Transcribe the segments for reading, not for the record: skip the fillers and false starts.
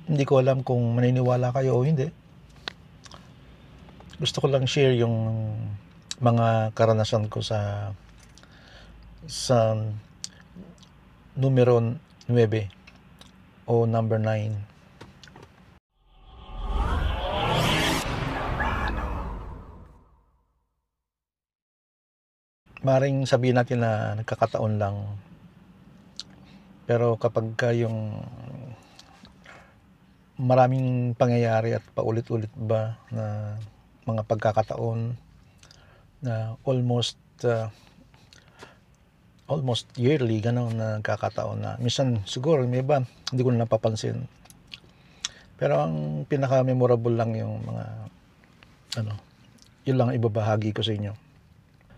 Hindi ko alam kung maniniwala kayo o hindi. Gusto ko lang share yung mga karanasan ko sa numero 9 o number 9. Maring sabihin natin na nagkakataon lang. Pero kapag yung maraming pangyayari at paulit-ulit ba na mga pagkakataon na almost yearly gano'n na nagkakataon na minsan siguro may iba hindi ko na napapansin, pero ang pinaka-memorable lang yung mga yun lang ibabahagi ko sa inyo.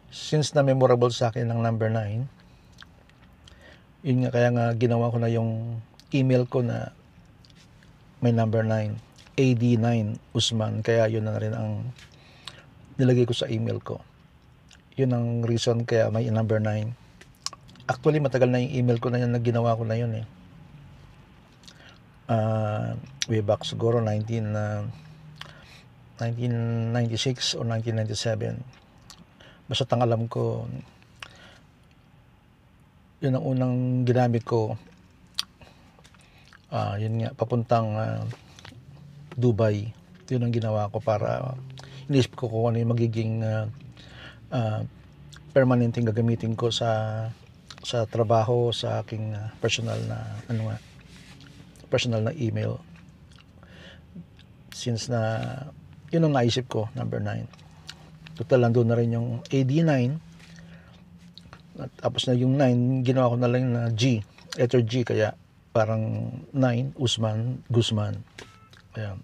Since na memorable sa akin ng number 9, yun nga, kaya nga ginawa ko na yung email ko na may number 9, AD9 Usman, kaya yun na rin ang nilagay ko sa email ko. Yun ang reason kaya may number 9. Actually matagal na yung email ko na yun na ginawa ko na yun eh. Way back siguro 1996 or 1997. Basta ang alam ko, yun ang unang ginamit ko. Yun nga, papuntang Dubai. Yun ang ginawa ko para inisip ko kung ano yung magiging permanenteng gagamitin ko sa trabaho, sa aking personal na email. Since na yun ang naisip ko, number 9. Total lang doon na rin yung AD9. At tapos na yung 9, ginawa ko na lang na G, letter G, kaya parang 9, Usman, Guzman. Ayan.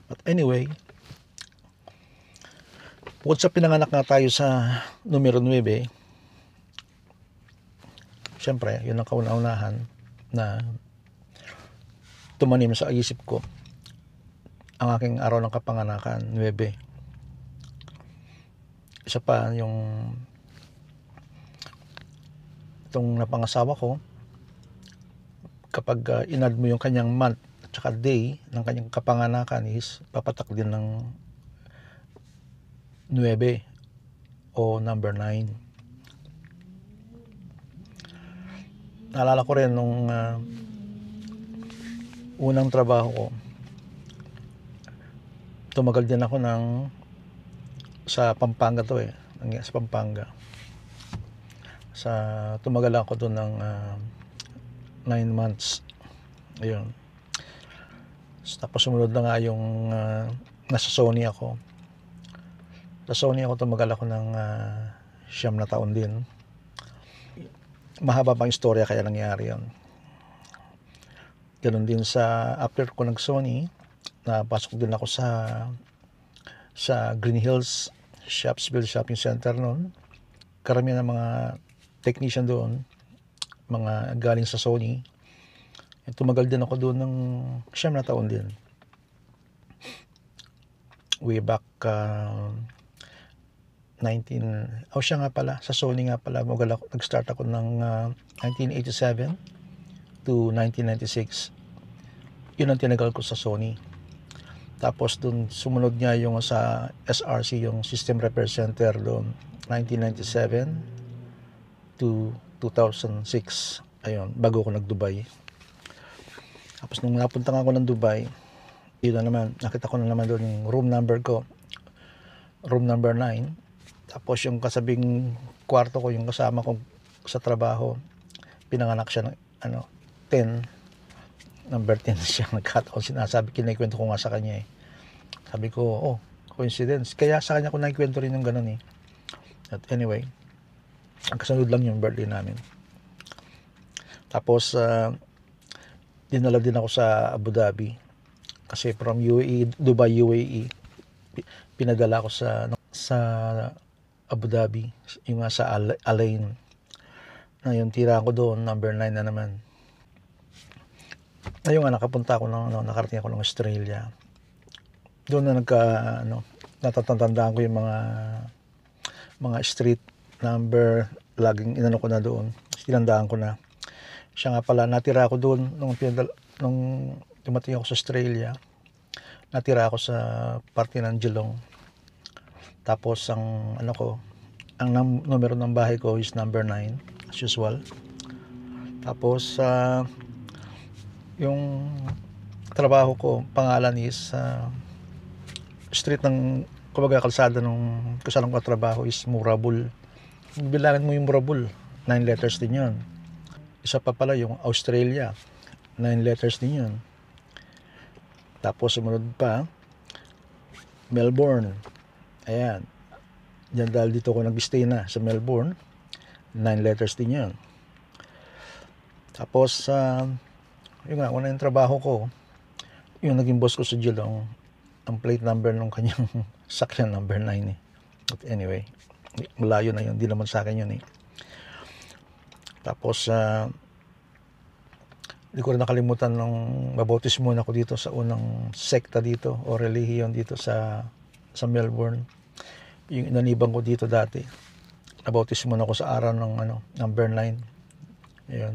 But anyway, bukod sa pinanganak na tayo sa numero 9, siyempre, yun ang kauna-unahan na tumanim sa isip ko, ang aking araw ng kapanganakan, 9. Isa pa, yung itong napangasawa ko, kapag inad mo yung kanyang month at saka day ng kanyang kapanganakan is papatak din ng 9 o number 9. Naalala ko rin nung unang trabaho ko, tumagal din ako sa Pampanga to eh, sa Pampanga. Tumagal ako doon ng 9 months. Ayun. Tapos sumunod na nga yung nasa Sony ako. Sa Sony ako tumagal ako ng 9 na taon din. Mahaba pang istorya kaya nangyari yun. Ganun din after ko nag Sony, napasok din ako sa Green Hills Shopsville Shopping Center noon. Karamihan ng mga technician doon, mga galing sa Sony. Tumagal din ako doon ng 9 na taon din. Way back siya nga pala, sa Sony nga pala, nag-start ako ng 1987 to 1996. Yun ang tinagal ko sa Sony. Tapos doon sumunod niya yung sa SRC, yung System Repair Center doon, 1997 to 2006. Ayun, bago ako nag-Dubai. Tapos nung napunta ako ng Dubai, yun na naman, nakita ko na naman doon yung room number ko, room number 9. Tapos yung kasabing kwarto ko, yung kasama ko sa trabaho, pinanganak siya ng 10, number 10 siya. Nagkataon, kinikwento ko nga sa kanya eh. Sabi ko, coincidence. Kaya sa kanya ko nakikwento rin yung ganun eh. At anyway, ang kasunod lang yung birthday namin. Tapos dinala din ako sa Abu Dhabi, kasi from UAE, Dubai, UAE, pinadala ako sa Abu Dhabi, yung sa Alain. Na yung tira ko doon, number 9 na naman. Ayun nga, nakapunta ako nakarating ako ng Australia. Doon na natatandaan ko yung mga street number, laging inano ko na doon. Tinandaan ko na. Siya nga pala, natira ako doon nung nung dumating ako sa Australia, natira ako sa parte ng Geelong. Tapos ang numero ng bahay ko is number 9 as usual. Tapos yung trabaho ko, pangalan is street ng kumbaga kalsada nung kusalang ko trabaho is Murabul. Bilangin mo yung Murabul, 9 letters din yun. Isa pa pala yung Australia, 9 letters din yun. Tapos sumunod pa Melbourne. Ayan. Diyan dahil dito ko nag-stay na sa Melbourne, 9 letters din yun. Tapos yung nga, una yung trabaho ko, yung naging boss ko sa Geelong, ang plate number ng kanyang sakyan number 9 eh. But anyway, malayo na yun, hindi naman sa akin yun eh. Tapos hindi ko rin nakalimutan nung mabautismo na ako dito sa unang sekta dito o relihiyon dito sa Melbourne. Yung inanibang ko dito dati, nabautismo na ako sa araw ng number 9. Ayun.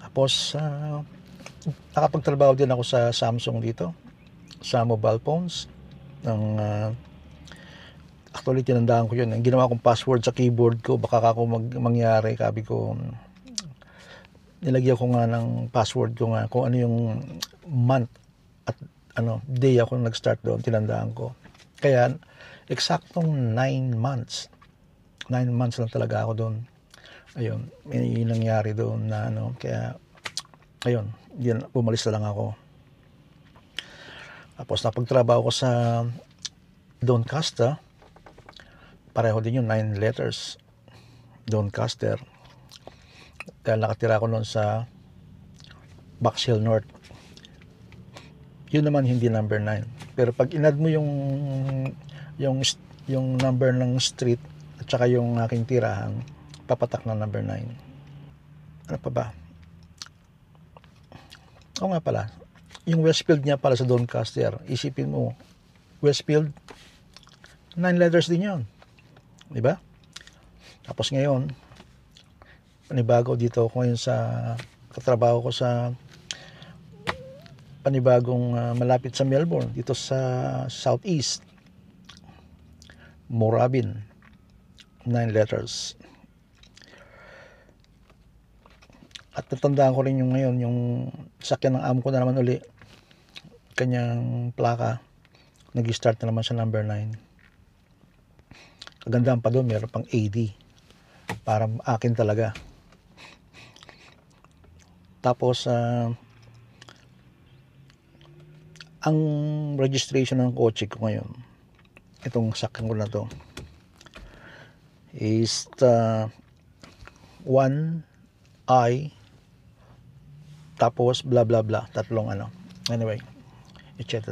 Tapos nakapagtrabaho din ako sa Samsung dito, sa mobile phones ng actually tinandaan ko yun. Ang ginawa kong password sa keyboard ko, baka ako mangyari, sabi ko, nilagyan ko nga ng password ko nga kung ano yung month at day ako nag-start doon, tinandaan ko. Kaya eksaktong 9 months. 9 months lang talaga ako doon. Ayun, may nangyari doon na kaya ayun, bumalis na lang ako. Tapos napagtrabaho ko sa Doncaster. Pareho din yun, 9 letters. Doncaster. Dahil nakatira ko noon sa Box Hill North. Yun naman hindi number 9. Pero pag inad mo yung number ng street at saka yung aking tirahan, papatak na number 9. Ano pa ba? O nga pala, yung Westfield niya pala sa Doncaster, isipin mo, Westfield, 9 letters din yun. Diba? Tapos ngayon, panibago dito ako ngayon sa katrabaho ko sa panibagong malapit sa Melbourne, dito sa Southeast. Moorabbin, 9 letters. At natandaan ko rin yung ngayon, yung sakyan ng amo ko na naman uli. Kanyang plaka, nag-start na naman sa number 9. Kagandaan pa doon, meron pang AD. Para akin talaga. Tapos, ang registration ng kotse ko ngayon, itong sakyan ko na to, is 1I tapos blah blah blah, tatlong anyway, etc.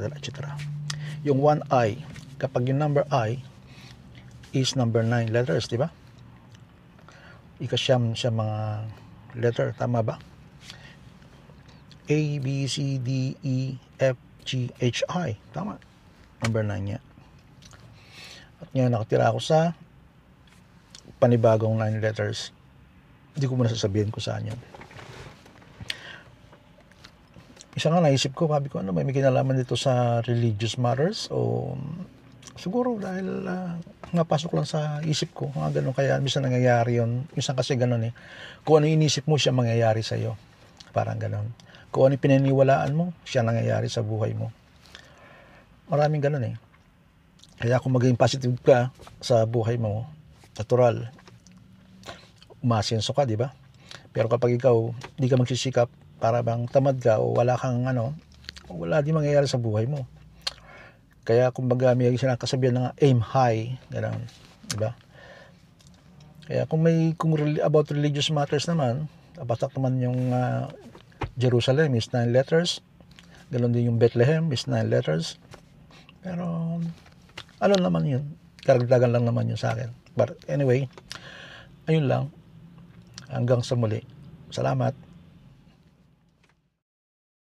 Yung 1I, kapag yung number I is number 9 letters, di ba? Ikasyam siya mga letter, tama ba? A, B, C, D, E, F, G, H, I, tama, number 9 niya. At ngayon nakatira ako sa panibagong 9 letters. Hindi ko muna sasabihin ko saan yun. Isa nga naisip ko, sabi ko, may kinalaman dito sa religious matters o siguro dahil napasok lang sa isip ko, mga ganun, kaya minsan nangyayari yun. Minsan kasi ganun eh. Kung ano inisip mo, siya mangyayari sa'yo. Parang ganun. Kung ano pinaniwalaan mo, siya nangyayari sa buhay mo. Maraming ganun eh. Kaya kung maging positive ka sa buhay mo, natural, umasenso ka, di ba? Pero kapag ikaw, di ka magsisikap, para bang tamad ka o wala kang wala din mangyayari sa buhay mo. Kaya kumbaga may sinakasabihan na aim high, gano'n, di ba? Kaya kung about religious matters naman, batak naman yung Jerusalem is 9 letters. Ganoon din yung Bethlehem is 9 letters. Pero ano naman yun, karagdagan lang naman yun sa akin. But anyway, ayun lang. Hanggang sa muli. Salamat.